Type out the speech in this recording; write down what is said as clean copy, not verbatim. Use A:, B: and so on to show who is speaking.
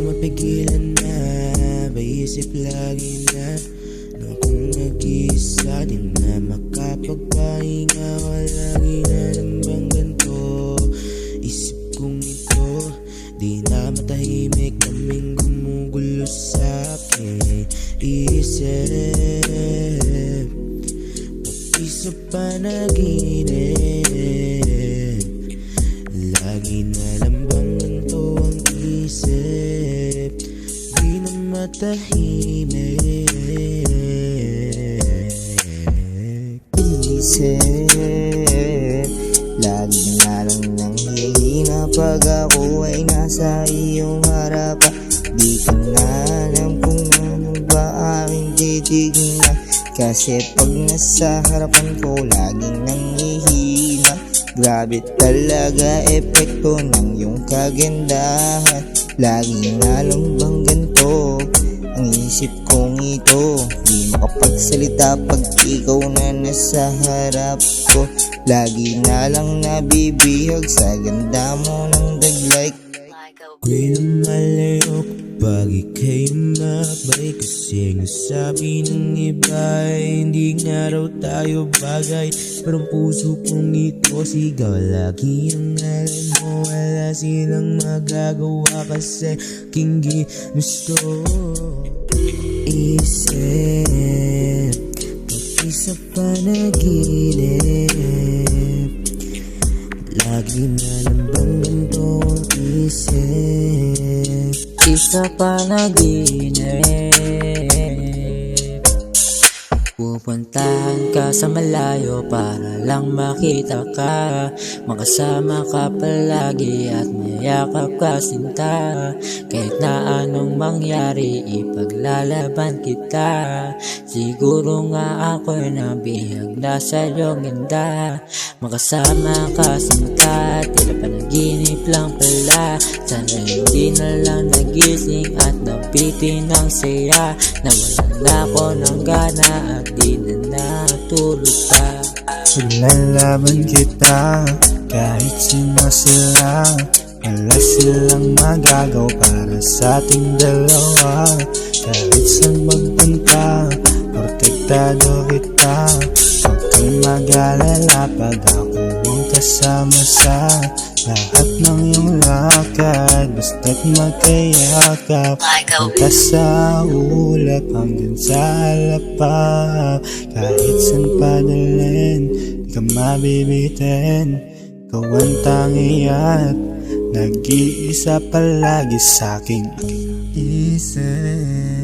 A: ko mapigilan na maisip lagi na nung kung nag-iisa di na makapagpahinga. Lagi na nambang ganito isip kong ito, di na matahimik, naming gumugulo sa aking isip. Pati sa panaginip, lagi na lambang ganito ang isip, di na matahimik.
B: Isip, lagi na lang nang hihina pag ako ay nasa iyong harapan. Di ko na alam kung ano ba aking titignan, kasi pag nasa harapan ko laging nanghihina. Grabe talaga epekto ng iyong kagandahan. Lagi na lang bang ganito ang isip kong ito, di makapagsalita pag ikaw na nasa harap ko. Lagi na lang nabibihag sa ganda mo ng daglay.
A: Ako'y lumalayo kapag ika'y mabay, kasi ang sabi ng iba ay hindi nga raw tayo bagay. Pero ang puso kong ito sigaw lagi ang alam mo. Wala silang magagawa kasi aking ginusto. Isip, pati sa panaginip, lagi na lang bang ganito ang isip.
C: Isa panaginip, pupuntahan ka sa malayo para lang makita ka, makasama ka palagi at mayakap ka sinta. Kahit na anong mangyari ipaglalaban kita, siguro nga ako'y nabihag na sa iyong ganda. Makasama ka sinta, tila panaginip lang pala. Sana hindi na lang nagising at nabitin ng saya. Nawalan na ako ng gana at di na natulog pa.
B: Ilalaban kita kahit sino sila, wala silang magagaw para sa ating dalawa. Kahit saan magpunta, protektado kita. Huwag kang mag-alala pag ako ang kasama sa lahat ng iyong lakad. Basta't magkayakap, punta sa ulap hanggang sa alapap. Kahit saan padalhin, di ka mabibitin. Ikaw ang tangi at nag-iisa palagi sa'king isip.